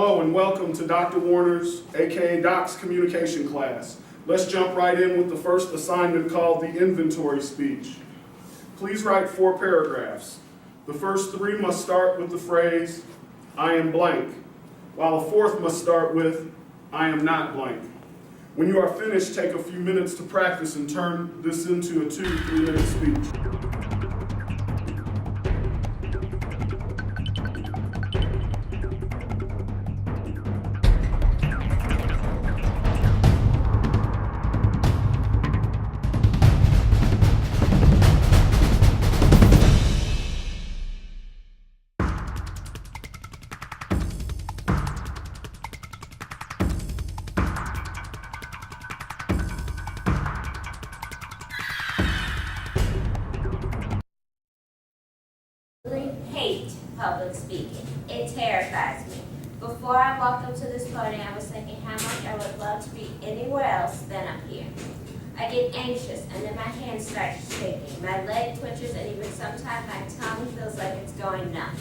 Hello and welcome to Dr. Warner's, aka Doc's communication class. Let's jump right in with the first assignment called the inventory speech. Please write 4 paragraphs. The first 3 must start with the phrase, I am blank, while a 4th must start with, I am not blank. When you are finished, take a few minutes to practice and turn this into a 2 to 3 minute speech. Hate public speaking. It terrifies me. Before I walked up to this podium, I was thinking how much I would love to be anywhere else than up here. I get anxious and then my hands start shaking. My leg twitches and even sometimes my tongue feels like it's going numb.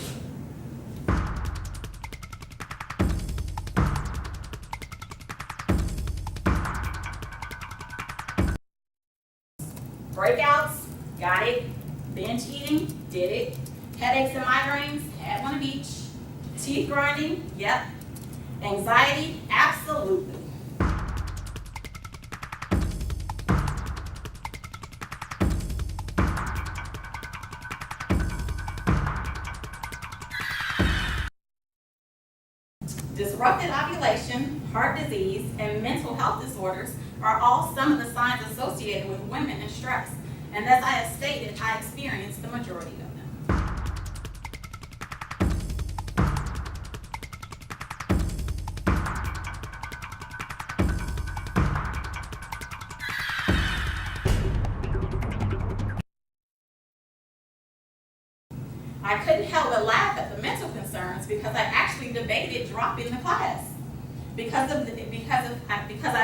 Breakouts, got it. Binge eating, did it. Headaches and migraines, had one of each. Teeth grinding, yep. Anxiety, absolutely. Disrupted ovulation, heart disease, and mental health disorders are all some of the signs associated with women and stress. And as I have stated, I experienced the majority of them. I couldn't help but laugh at the mental concerns because I actually debated dropping the class because I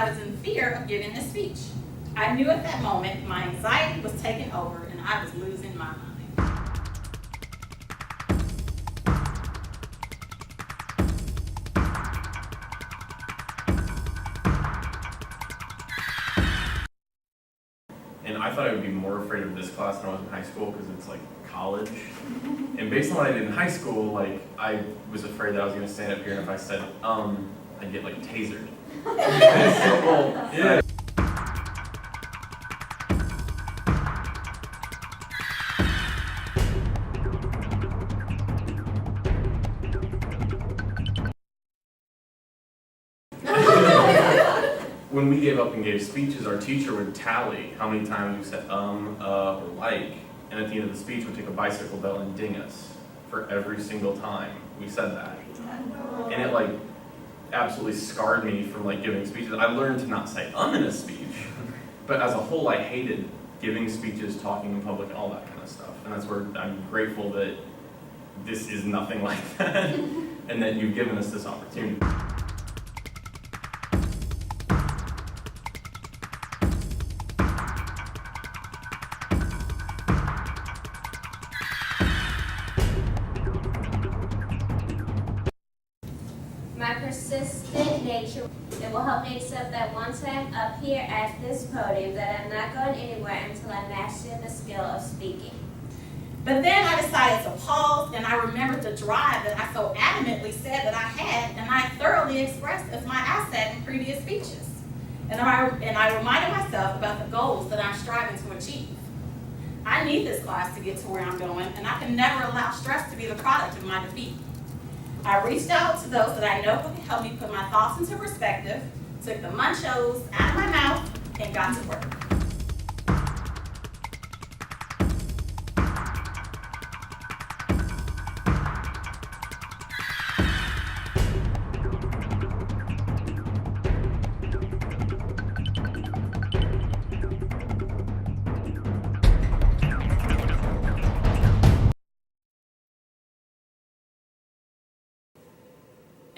was in fear of giving this speech. I knew at that moment my anxiety was taking over and I was losing my mind. And I thought I would be more afraid of this class than I was in high school because it's like college. And based on what I did in high school, like I was afraid that I was going to stand up here and if I said I'd get like tasered. Well, yeah. When we gave up and gave speeches, our teacher would tally how many times we said or like, and at the end of the speech would take a bicycle bell and ding us for every single time we said that. And it like absolutely scarred me from like giving speeches. I learned to not say in a speech, but as a whole I hated giving speeches, talking in public, and all that kind of stuff. And that's where I'm grateful that this is nothing like that and that you've given us this opportunity. My persistent nature, it will help me accept that once I'm up here at this podium that I'm not going anywhere until I master the skill of speaking. But then I decided to pause and I remembered the drive that I so adamantly said that I had and I thoroughly expressed as my asset in previous speeches. And I reminded myself about the goals that I'm striving to achieve. I need this class to get to where I'm going and I can never allow stress to be the product of my defeat. I reached out to those that I know could help me put my thoughts into perspective, took the munchos out of my mouth, and got to work.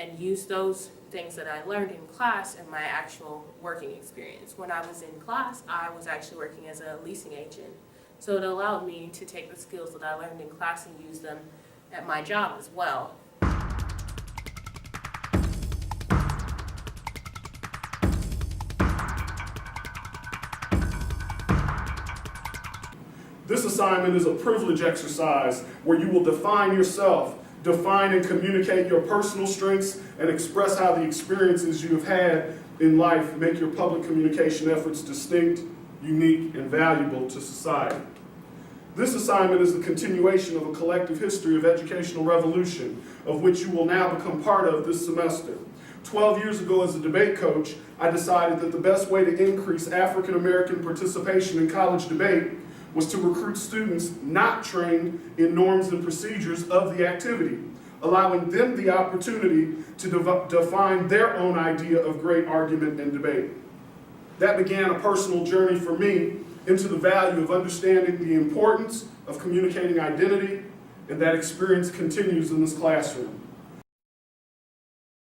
And use those things that I learned in class in my actual working experience. When I was in class, I was actually working as a leasing agent. So it allowed me to take the skills that I learned in class and use them at my job as well. This assignment is a privilege exercise where you will define yourself, define and communicate your personal strengths, and express how the experiences you have had in life make your public communication efforts distinct, unique, and valuable to society. This assignment is the continuation of a collective history of educational revolution, of which you will now become part of this semester. 12 years ago, as a debate coach, I decided that the best way to increase African American participation in college debate was to recruit students not trained in norms and procedures of the activity, allowing them the opportunity to define their own idea of great argument and debate. That began a personal journey for me into the value of understanding the importance of communicating identity, and that experience continues in this classroom.